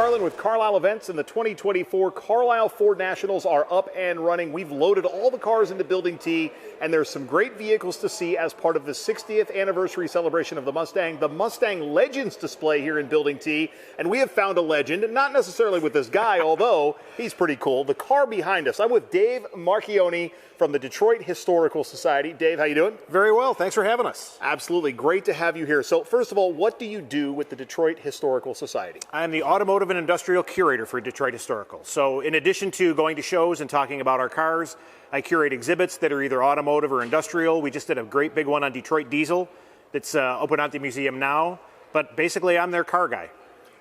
Garland with Carlisle Events, and the 2024 Carlisle Ford Nationals are up and running. We've loaded all the cars into Building T, and there's some great vehicles to see as part of the 60th anniversary celebration of the Mustang Legends display here in Building T. And we have found a legend, not necessarily with this guy, although he's pretty cool. The car behind us. I'm with Dave Marchioni from the Detroit Historical Society. Dave, how you doing? Very well. Thanks for having us. Absolutely. Great to have you here. So first of all, what do you do with the Detroit Historical Society? I'm the Automotive and Industrial Curator for Detroit Historical. So in addition to going to shows and talking about our cars, I curate exhibits that are either automotive or industrial. We just did a great big one on Detroit diesel that's open at the museum now. But basically, I'm their car guy.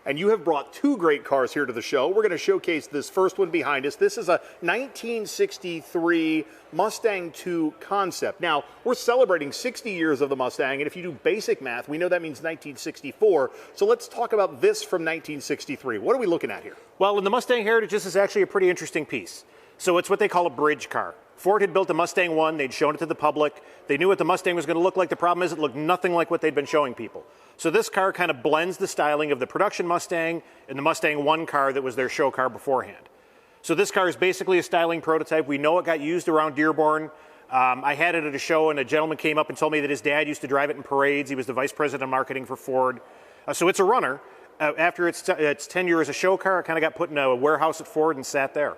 And you have brought two great cars here to the show. We're going to showcase this first one behind us. This is a 1963 Mustang II concept. Now, we're celebrating 60 years of the Mustang, and if you do basic math, we know that means 1964. So let's talk about this from 1963. What are we looking at here? Well, in the Mustang Heritage, this is actually a pretty interesting piece. So it's what they call a bridge car. Ford had built a Mustang 1, they'd shown it to the public, they knew what the Mustang was going to look like. The problem is it looked nothing like what they'd been showing people. So this car kind of blends the styling of the production Mustang and the Mustang 1 car that was their show car beforehand. So this car is basically a styling prototype. We know it got used around Dearborn. I had it at a show, and a gentleman came up and told me that his dad used to drive it in parades. He was the vice president of marketing for Ford. So it's a runner. After its tenure as a show car, it kind of got put in a warehouse at Ford and sat there.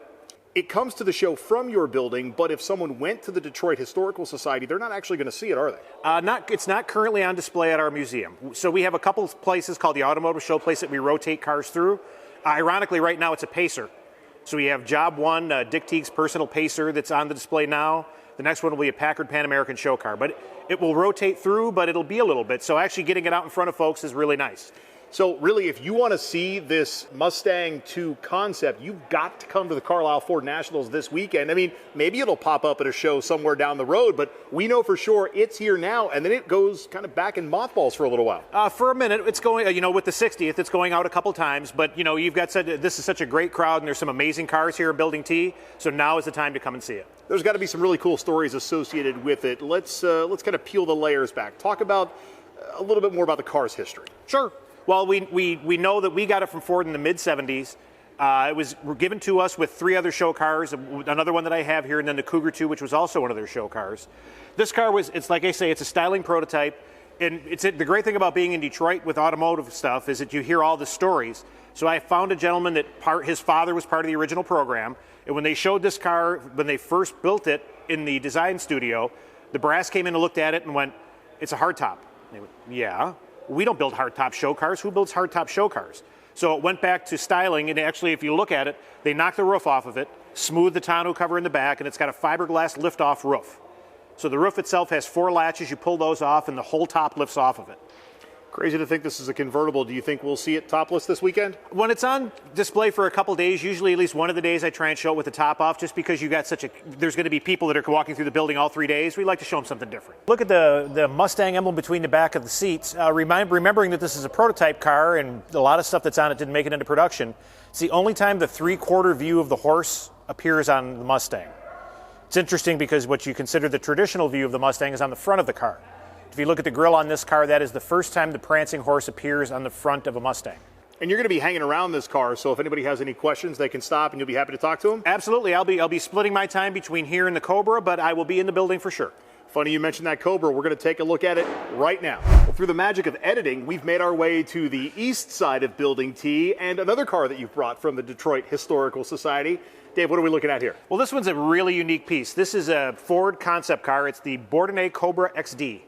It comes to the show from your building, but if someone went to the Detroit Historical Society, they're not actually going to see it, are they? It's not currently on display at our museum. So we have a couple of places called the Automotive Show Place that we rotate cars through. Ironically, right now it's a Pacer. So we have Job 1, Dick Teague's personal Pacer that's on the display now. The next one will be a Packard Pan American show car. But it will rotate through, but it'll be a little bit. So actually getting it out in front of folks is really nice. So really, if you want to see this Mustang II concept, you've got to come to the Carlisle Ford Nationals this weekend. I mean, maybe it'll pop up at a show somewhere down the road, but we know for sure it's here now, and then it goes kind of back in mothballs for a little while. For a minute, it's going, with the 60th, it's going out a couple times, but, you've got this is such a great crowd, and there's some amazing cars here at Building T, so now is the time to come and see it. There's got to be some really cool stories associated with it. Let's kind of peel the layers back. Talk about a little bit more about the car's history. Sure. Well, we know that we got it from Ford in the mid-'70s. It was given to us with 3 other show cars, another one that I have here, and then the Cougar 2, which was also one of their show cars. This car it's like I say, it's a styling prototype. And the great thing about being in Detroit with automotive stuff is that you hear all the stories. So I found a gentleman that his father was part of the original program. And when they showed this car, when they first built it in the design studio, the brass came in and looked at it and went, "It's a hardtop." They went, "Yeah. We don't build hardtop show cars. Who builds hardtop show cars?" So it went back to styling, and actually, if you look at it, they knocked the roof off of it, smoothed the tonneau cover in the back, and it's got a fiberglass lift-off roof. So the roof itself has 4 latches. You pull those off, and the whole top lifts off of it. Crazy to think this is a convertible. Do you think we'll see it topless this weekend? When it's on display for a couple days, usually at least one of the days I try and show it with the top off, just because there's going to be people that are walking through the building all 3 days. We like to show them something different. Look at the Mustang emblem between the back of the seats. Remembering that this is a prototype car and a lot of stuff that's on it didn't make it into production. It's the only time the 3/4 view of the horse appears on the Mustang. It's interesting because what you consider the traditional view of the Mustang is on the front of the car. If you look at the grille on this car, that is the first time the prancing horse appears on the front of a Mustang. And you're going to be hanging around this car, so if anybody has any questions, they can stop and you'll be happy to talk to them? Absolutely. I'll be splitting my time between here and the Cobra, but I will be in the building for sure. Funny you mentioned that Cobra. We're going to take a look at it right now. Well, through the magic of editing, we've made our way to the east side of Building T and another car that you've brought from the Detroit Historical Society. Dave, what are we looking at here? Well, this one's a really unique piece. This is a Ford concept car. It's the Bourdonnais Cobra XD.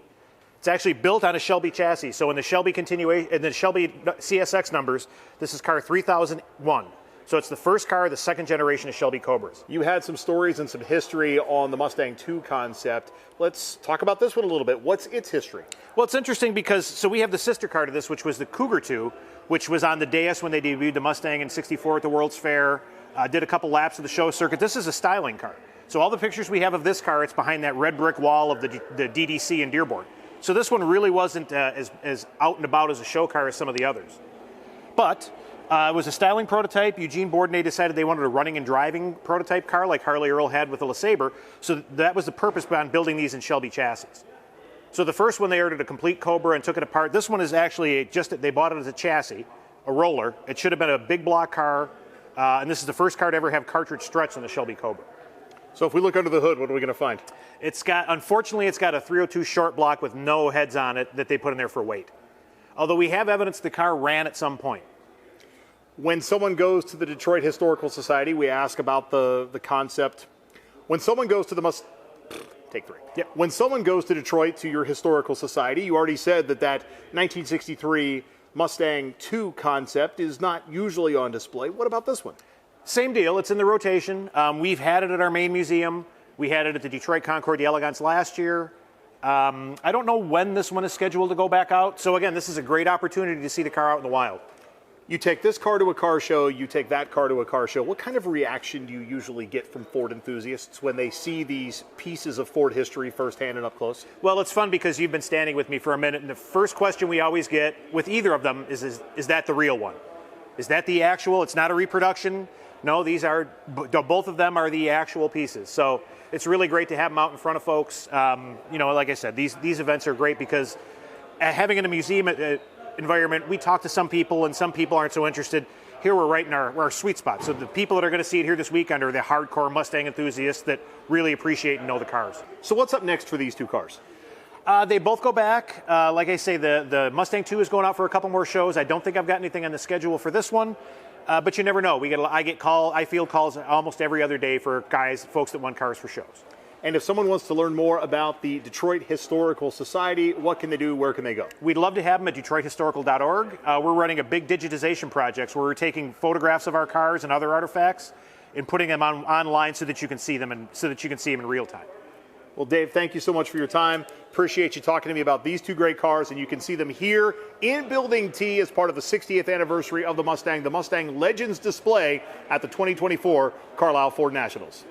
It's actually built on a Shelby chassis. So in the Shelby CSX numbers, this is car 3001. So it's the first car of the second generation of Shelby Cobras. You had some stories and some history on the Mustang II concept. Let's talk about this one a little bit. What's its history? Well, it's interesting because we have the sister car to this, which was the Cougar 2, which was on the dais when they debuted the Mustang in '64 at the World's Fair. Did a couple laps of the show circuit. This is a styling car. So all the pictures we have of this car, it's behind that red brick wall of the DDC in Dearborn. So this one really wasn't as out and about as a show car as some of the others. But it was a styling prototype. Eugene Bourdonnais decided they wanted a running and driving prototype car like Harley Earl had with the LeSabre. So that was the purpose behind building these in Shelby chassis. So the first one they ordered a complete Cobra and took it apart. This one is actually they bought it as a chassis. a roller. It should have been a big block car, and this is the first car to ever have cartridge struts in the Shelby Cobra. So if we look under the hood, what are we going to find? Unfortunately, it's got a 302 short block with no heads on it that they put in there for weight. Although we have evidence the car ran at some point. When someone goes to the Detroit Historical Society, we ask about the concept. When someone goes to the Take three. Yep. When someone goes to Detroit to your historical society, you already said that 1963 Mustang II concept is not usually on display. What about this one? Same deal. It's in the rotation. We've had it at our main museum. We had it at the Detroit Concours d'Elegance last year. I don't know when this one is scheduled to go back out. So again, this is a great opportunity to see the car out in the wild. You take this car to a car show, you take that car to a car show. What kind of reaction do you usually get from Ford enthusiasts when they see these pieces of Ford history firsthand and up close? Well, it's fun because you've been standing with me for a minute, and the first question we always get with either of them is that the real one? Is that the actual? It's not a reproduction? No, both of them are the actual pieces. So it's really great to have them out in front of folks. Like I said, these events are great because having in a museum environment, we talk to some people, and some people aren't so interested. Here we're right in our sweet spot. So the people that are going to see it here this weekend are the hardcore Mustang enthusiasts that really appreciate and know the cars. So what's up next for these two cars? They both go back. Like I say, the Mustang II is going out for a couple more shows. I don't think I've got anything on the schedule for this one, but you never know. I field calls almost every other day for folks that want cars for shows. And if someone wants to learn more about the Detroit Historical Society, what can they do? Where can they go? We'd love to have them at DetroitHistorical.org. We're running a big digitization project where we're taking photographs of our cars and other artifacts and putting them online so that you can see them in real time. Well, Dave, thank you so much for your time. Appreciate you talking to me about these two great cars, and you can see them here in Building T as part of the 60th anniversary of the Mustang Legends display at the 2024 Carlisle Ford Nationals.